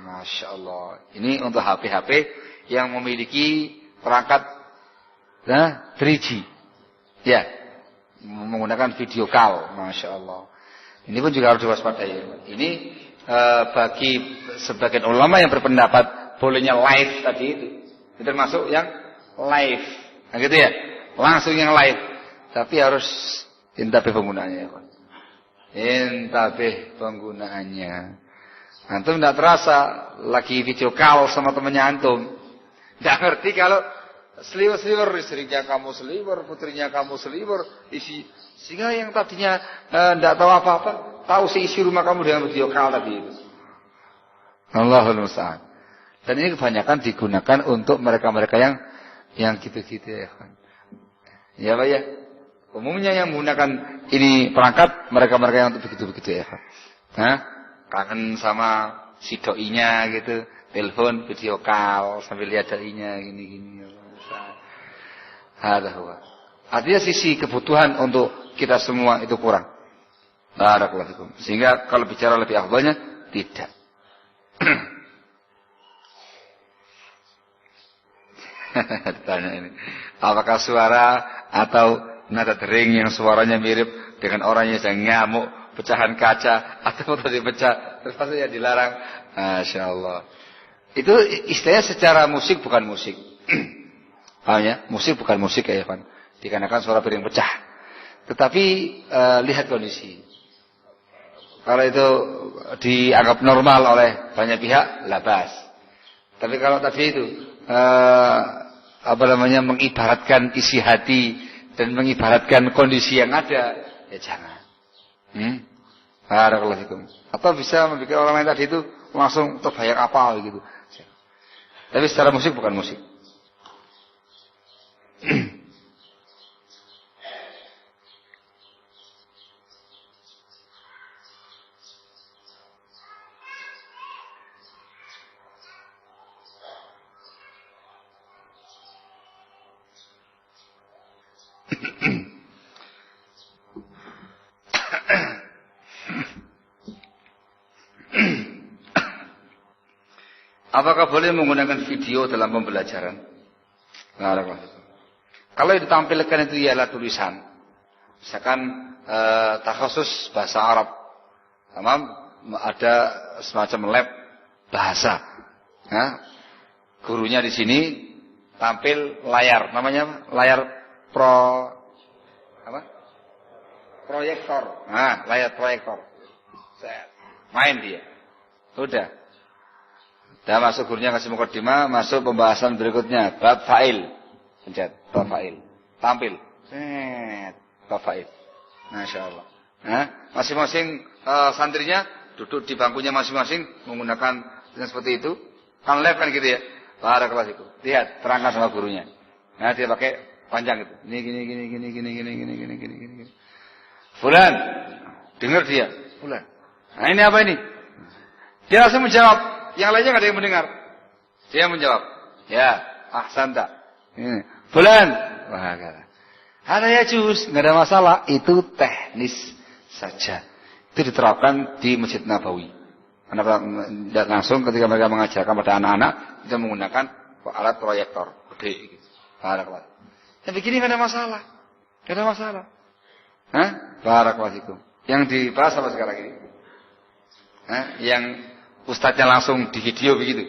Masya Allah. Ini untuk HP-HP yang memiliki perangkat 3G. Ya, menggunakan video call, masya Allah. Ini pun juga harus diwaspadai. Ini bagi sebagian ulama yang berpendapat bolehnya live tadi itu termasuk yang live, nah gitu ya, langsung yang live. Tapi harus intabih penggunaannya ya kan. Intabih penggunaannya. Antum tidak terasa lagi video call sama temannya antum. Tidak ngerti kalau seliwer-seliwer, istrinya kamu seliwer, putrinya kamu seliwer, sehingga yang tadinya tidak tahu apa-apa, tahu isi rumah kamu dengan video call tadi itu. Allahul musta'an. Dan ini kebanyakan digunakan untuk mereka-mereka yang gitu-gitu ya kan. Ya Pak ya. Umumnya yang menggunakan ini perangkat mereka-mereka yang untuk begitu-begitu ya kan. Nah, kangen sama si doinya gitu, telepon, video call sambil lihat doinya gini-gini. Artinya sisi kebutuhan untuk kita semua itu kurang. Barakallahu fikum. Sehingga kalau bicara lebih afdalnya tidak. Tanya ini, apakah suara atau nada dering yang suaranya mirip dengan orang yang sedang ngamuk, pecahan kaca atau tadi pecah, terpaksa yang dilarang? Masya Allah. Itu istilahnya secara musik bukan musik. Paham ya? Musik bukan musik ya Pak. Dikarenakan suara piring pecah. Tetapi lihat kondisi. Kalau itu dianggap normal oleh banyak pihak, labas. Tapi kalau tadi itu mengibaratkan isi hati dan mengibaratkan kondisi yang ada, ya jangan. Barakallahu fikum. Atau bisa membuat orang lain tadi itu langsung terbayang apa gitu. Tapi secara musik bukan musik. Apakah boleh menggunakan video dalam pembelajaran? Kalau yang ditampilkan itu ialah tulisan, misalkan takhasus bahasa Arab, ada semacam lab bahasa, gurunya di sini tampil layar, namanya layar proyektor, layar proyektor, main dia, udah. Dah masuk gurunya kasih mukadimah, masuk pembahasan berikutnya, bab fa'il. Pencet, bab fa'il. Tampil. Bab fa'il. Masya Allah. Masing-masing santrinya duduk di bangkunya masing-masing menggunakan seperti itu. Kan live kan gitu ya. Barakallahu fikum. Lihat, terangkan sama gurunya. Nah, dia pakai panjang itu. Ini gini. Fulan. Dengar dia. Fulan. Nah, ini apa ini? Dia langsung menjawab. Yang lainnya nggak ada yang mendengar. Dia menjawab, ya, ahsanta. Fulan, wah, ada ya juz, nggak ada masalah. Itu teknis saja. Itu diterapkan di Masjid Nabawi. Karena langsung ketika mereka mengajarkan pada anak-anak, kita menggunakan alat proyektor gede. Barakallahu. Yang begini nggak ada masalah, nggak ada masalah. Barakallahu fikum. Yang dibahas apa sekarang ini? Yang ustadznya langsung di video begitu.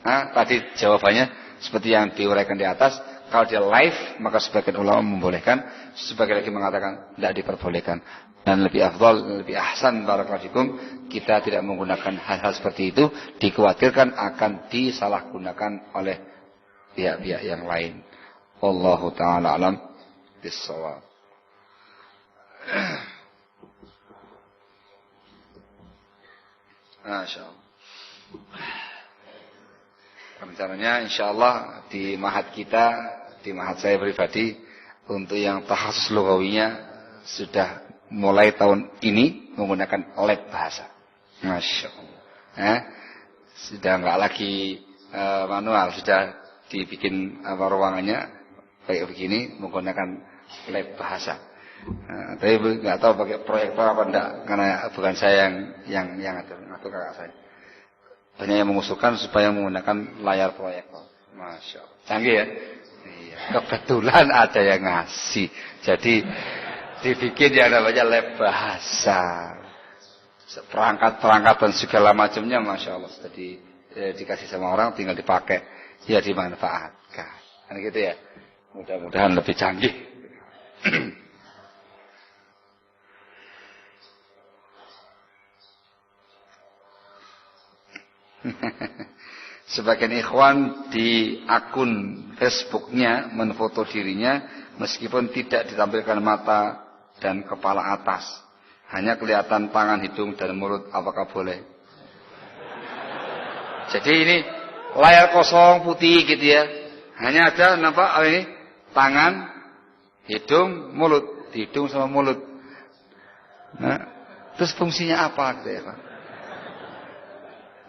Tadi jawabannya seperti yang diuraikan di atas. Kalau dia live, maka sebagian ulama membolehkan, sebagian lagi mengatakan tidak diperbolehkan. Dan lebih afdal, lebih ahsan barakallahu fikum, kita tidak menggunakan hal-hal seperti itu, dikhawatirkan akan disalahgunakan oleh pihak-pihak yang lain. Wallahu taala alam bis-shawab. Masya Allah. Rencananya insyaallah di mahat kita, di mahat saya pribadi, untuk yang takhasus lughawinya sudah mulai tahun ini menggunakan lab bahasa. Masya Allah. Sudah enggak lagi manual, sudah dibikin ruangannya kayak begini menggunakan lab bahasa. Tapi nggak tahu pakai proyektor apa enggak, karena bukan saya yang ngatur kakak saya. Banyak yang mengusulkan supaya menggunakan layar proyektor. Masya Allah. Canggih ya? Iya. Kebetulan ada yang ngasih. Jadi dibikin yang namanya lab bahasa. Perangkat-perangkat dan segala macamnya, masya Allah. Jadi dikasih sama orang, tinggal dipakai, ya dimanfaatkan. Kan gitu ya. Mudah-mudahan lebih canggih. Sebagian ikhwan di akun Facebooknya menfoto dirinya meskipun tidak ditampilkan mata dan kepala atas, hanya kelihatan tangan, hidung dan mulut. Apakah boleh? Jadi ini layar kosong putih gitu ya, hanya ada nampak ini tangan, hidung, mulut, hidung sama mulut. Nah, terus fungsinya apa gitu ya Pak?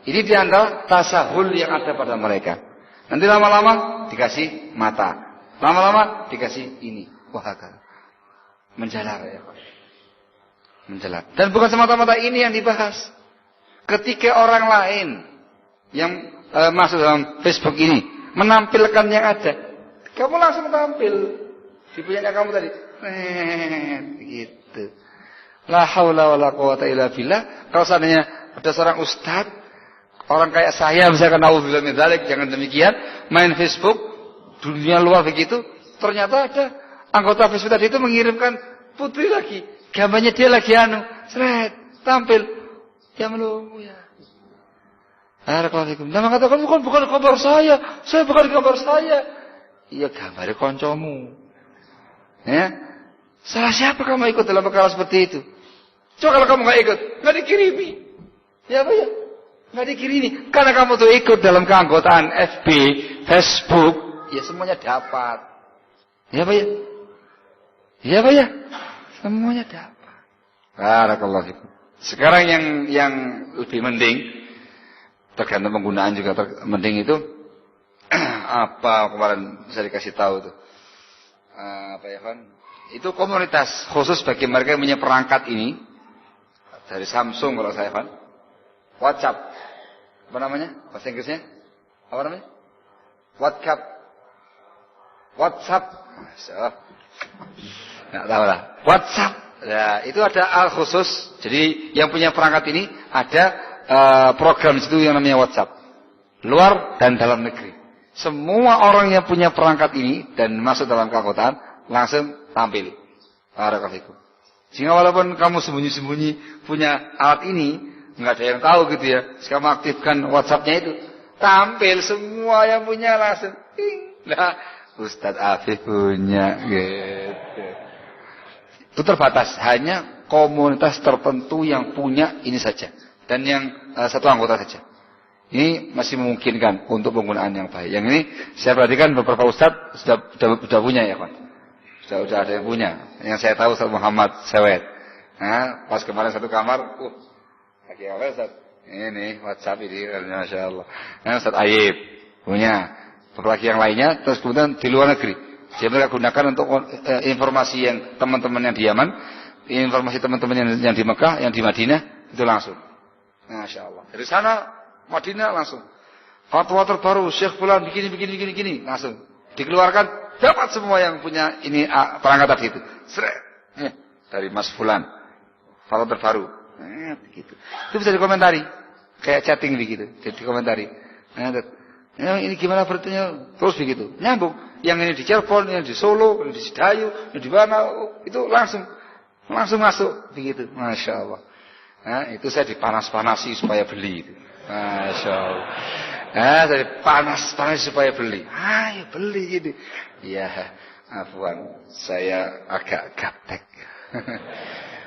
Ini diantara tasahul yang ada pada mereka. Nanti lama-lama dikasih mata, lama-lama dikasih ini. Wah, menjalar ya Pak. Menjalar. Dan bukan semata-mata ini yang dibahas. Ketika orang lain yang masuk dalam Facebook ini menampilkan yang ada, kamu langsung tampil di punyanya kamu tadi. Gitu. La haula wala quwata illa billah. Kalau seandainya ada seorang ustadz, orang kayak saya misalkan, naudzubillah min dzalik, jangan demikian, main Facebook dunia luar begitu, ternyata ada anggota Facebook tadi itu mengirimkan putri lagi, gambarnya dia lagi seret, tampil, jam lu ya. Assalamualaikum. Nah, mengatakan bukan gambar saya bukan gambar saya. Iya, gambar koncomu. Ya. Salah siapa kamu ikut dalam perkara seperti itu? Coba kalau kamu nggak ikut, nggak dikirimi. Ya apa ya? Nggak dikirimi. Karena kamu tuh ikut dalam keanggotaan FB, Facebook, ya semuanya dapat. Ya apa ya? Ya apa ya? Semuanya dapat. Barakallahu fikum. Sekarang yang lebih mending, tergantung penggunaan juga mending itu apa kemarin bisa dikasih tahu tuh apa ya kan? Itu komunitas khusus bagi mereka yang punya perangkat ini dari Samsung kalau saya kan. WhatsApp. Apa namanya? Bahasa Inggrisnya? Apa namanya? WhatsApp. Enggak tahu lah. WhatsApp. Nah, itu ada al khusus. Jadi yang punya perangkat ini ada program itu yang namanya WhatsApp. Luar dan dalam negeri. Semua orang yang punya perangkat ini dan masuk dalam keanggotaan langsung tampil. Barakallahu. Sehingga walaupun kamu sembunyi-sembunyi punya alat ini, nggak ada yang tahu gitu ya. Sekarang aktifkan WhatsApp-nya itu, tampil semua yang punya langsung. Nah, Ustadz Afif punya gitu. Itu terbatas, hanya komunitas tertentu yang punya ini saja dan yang satu anggota saja. Ini masih memungkinkan untuk penggunaan yang baik. Yang ini saya perhatikan beberapa ustadz sudah punya ya Pak. Sudah ada yang punya. Yang saya tahu Ustaz Muhammad Sewet. Nah, pas kemarin satu kamar, lagi apa Ustaz? Ini WhatsApp ini, Masya Allah. Nah, Ustaz Ayib punya. Beberapa yang lainnya, terus kemudian di luar negeri. Dia mereka gunakan untuk informasi yang teman-teman yang di Yaman, informasi teman-teman yang di Mekah, yang di Madinah, itu langsung. Masya Allah. Dari sana, Madinah langsung. Fatwa terbaru, Syekh Fulan begini, langsung. Dikeluarkan, dapat semua yang punya ini perangkat tadi itu. Seret. Dari Mas Fulan. Fatwa terbaru. Begitu. Itu bisa dikomentari. Kayak chatting begitu. Jadi dikomentari. Ini gimana berartinya? Terus begitu. Nyambung. Yang ini di Cirebon, yang di Solo, yang di Sidayu, yang di mana, itu langsung masuk begitu. Masya Allah. Nah, itu saya dipanas-panasi supaya beli itu. Masya Allah. Nah, saya panas-panasi supaya beli. Ayo beli gitu. Ya, afwan, saya agak gaptek.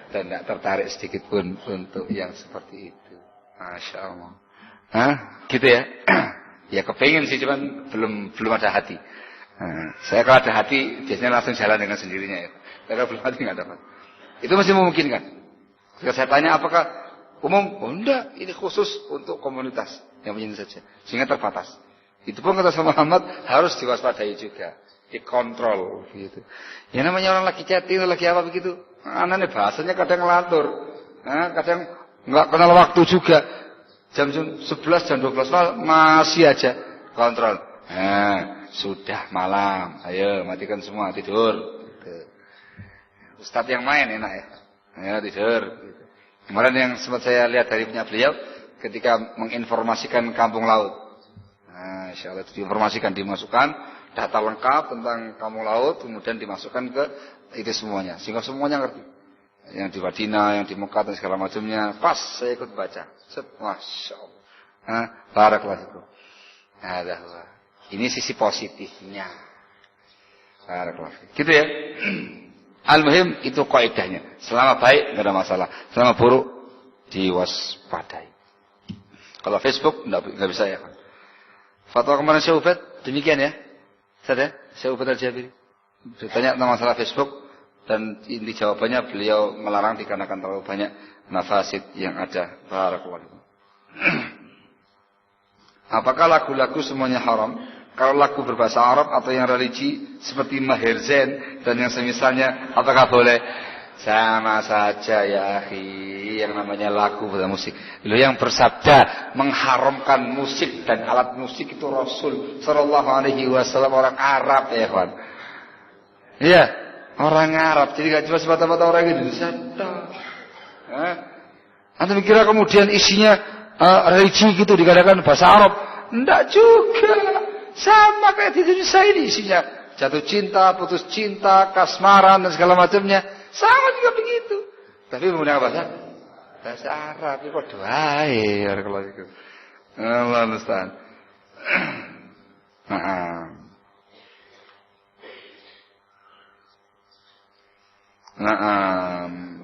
Dan tidak tertarik sedikit pun untuk yang seperti itu. Masya Allah. Hah? Gitu ya. Ya kepengen sih, cuman belum ada hati. Nah, saya kalau ada hati biasanya langsung jalan dengan sendirinya ya. Kalau belum hati nggak dapat. Itu masih memungkinkan. Ketika saya tanya apakah umum? Oh enggak, ini khusus untuk komunitas yang begini saja. Sehingga terbatas. Itu pun kata Muhammad harus diwaspadai juga, dikontrol gitu. Ya namanya orang lagi chatting, lagi apa begitu, anaknya bahasanya kadang ngelantur, kadang nggak kenal waktu juga. Jam 11, jam 12 masih aja kontrol. Nah, sudah malam, ayo matikan semua tidur. Gitu. Ustadz yang main enak ya, ayo tidur. Gitu. Kemarin yang sempat saya lihat dari punya beliau ketika menginformasikan kampung laut. Nah, insya Allah diinformasikan, dimasukkan data lengkap tentang kampung laut, kemudian dimasukkan ke itu semuanya, sehingga semuanya ngerti. Yang di Madinah, yang di Mekah dan segala macamnya. Pas saya ikut baca. Masya Allah. Barakallahu fikum. Ini sisi positifnya. Barakallahu fikum. Gitu ya. Al-muhim itu kaidahnya. Selama baik enggak ada masalah. Selama buruk diwaspadai. Kalau Facebook enggak bisa ya kan. Fatwa kemarin Syekh Ubaid demikian ya. Saya Syekh Ubaid Al-Jabiri. Ditanya tentang masalah Facebook dan inti jawabannya beliau melarang dikarenakan terlalu banyak mafasid yang ada. Barakallahu fikum. Apakah lagu-lagu semuanya haram? Kalau lagu berbahasa Arab atau yang religi seperti Maher Zain dan yang semisalnya, apakah boleh? Sama saja ya akhi, yang namanya lagu dan musik. Loh, yang bersabda mengharamkan musik dan alat musik itu Rasul sallallahu alaihi wasallam, orang Arab ya kawan. Iya, orang Arab. Jadi enggak cuma semata-mata orang Indonesia. Anda kira kemudian isinya religi gitu dikatakan bahasa Arab? Enggak juga. Sama kayak di Indonesia ini isinya jatuh cinta, putus cinta, kasmaran dan segala macamnya. Sama juga begitu. Tapi menggunakan bahasa Arab. Itu kok doae kalau itu. Allah musta'an.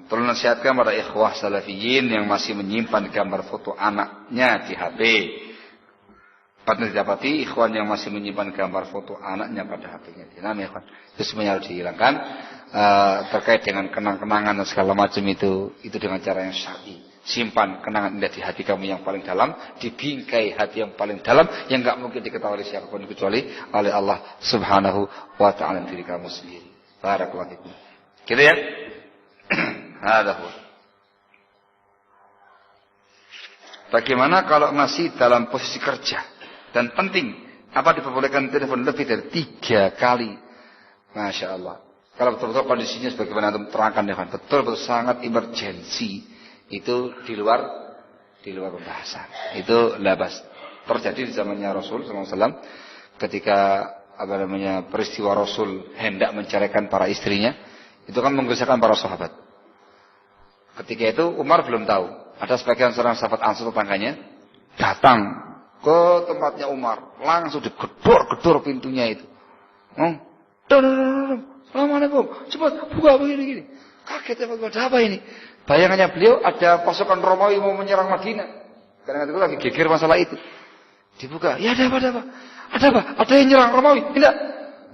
Tolong nasihatkan pada ikhwah salafiyin yang masih menyimpan gambar foto anaknya di HP. Pernah didapati ikhwan yang masih menyimpan gambar foto anaknya pada HP-nya. Nah, ikhwan, itu semuanya harus dihilangkan. Terkait dengan kenang-kenangan dan segala macam itu dengan cara yang syar'i. Simpan kenangan indah di hati kamu yang paling dalam, di bingkai hati yang paling dalam, yang enggak mungkin diketahui oleh siapapun kecuali oleh Allah Subhanahu wa taala diri kamu sendiri. Barakallahu fikum. Gitu ya? Bagaimana kalau masih dalam posisi kerja dan penting, apa diperbolehkan telepon lebih dari 3 kali? Masya Allah. Kalau betul-betul kondisinya sebagaimana antum terangkan ya, betul-betul sangat emergensi, itu di luar pembahasan. Itu labas. Terjadi di zamannya Rasul SAW ketika peristiwa Rasul hendak menceraikan para istrinya, itu kan menggelisahkan para sahabat. Ketika itu Umar belum tahu. Ada sebagian seorang sahabat Ansor tetangganya datang ke tempatnya Umar, langsung digedor-gedor pintunya itu. Assalamualaikum, cepat buka begini. Kaget ada apa ini? Bayangannya beliau ada pasukan Romawi mau menyerang Madinah. Karena itu lagi geger masalah itu. Dibuka, ya ada apa? Ada yang nyerang Romawi? Tidak,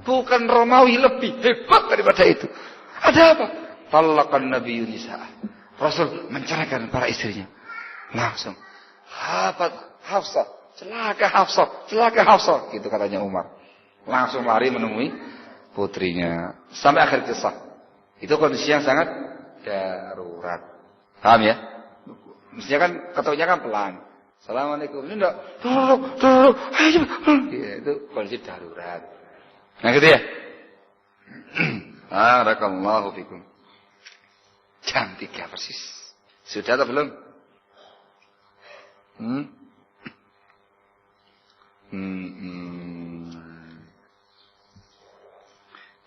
bukan Romawi, lebih hebat daripada itu. Ada apa? Talaqan Nabi Yunisa. Rasul menceraikan para istrinya. Langsung. Hafsah. Celaka Hafsah. Gitu katanya Umar. Langsung lari menemui putrinya. Sampai akhir kisah. Itu kondisi yang sangat darurat. Paham ya? Mestinya kan ketuknya kan pelan. Assalamualaikum. Ini enggak. Ayo. Itu kondisi darurat. Nah gitu ya. Barakallahu fikum. Jam 3 persis. Sudah atau belum?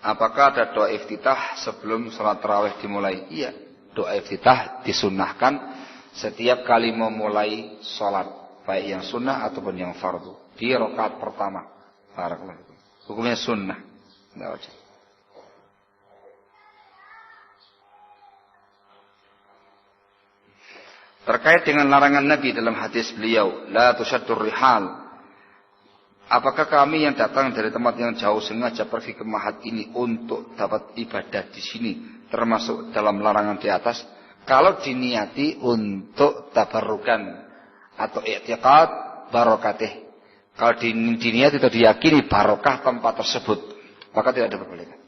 Apakah ada doa iftitah sebelum salat tarawih dimulai? Iya, doa iftitah disunnahkan setiap kali memulai salat, baik yang sunnah ataupun yang fardu, di rakaat pertama. Barakallahu fikum. Hukumnya sunnah. Enggak wajib. Terkait dengan larangan Nabi dalam hadis beliau, la tushaddur rihal. Apakah kami yang datang dari tempat yang jauh sengaja pergi ke mahat ini untuk dapat ibadah di sini, termasuk dalam larangan di atas? Kalau diniati untuk tabarrukan atau i'tiqad barokatih. Kalau diniati atau diyakini barokah tempat tersebut, maka tidak diperbolehkan.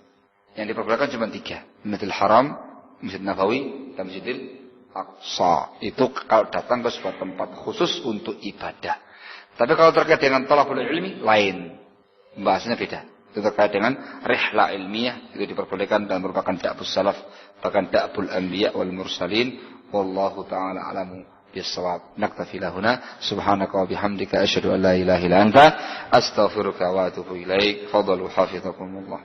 Yang diperbolehkan cuma 3. Masjidil Haram, Masjid Nabawi, dan Masjidil Aqsa. Itu kalau datang ke sebuah tempat khusus untuk ibadah. Tapi kalau terkait dengan thalabul ilmi, lain. Bahasanya beda. Itu terkait dengan rihla ilmiah, itu diperbolehkan dan merupakan da'bus salaf, bahkan da'bul anbiya wal mursalin. Wallahu ta'ala alamu bis-shawab. Naktafi lahuna. Subhanaka wa bihamdika asyhadu an la ilaha illa anta astaghfiruka wa atubu ilaik. Fadhalu hafizakumullah.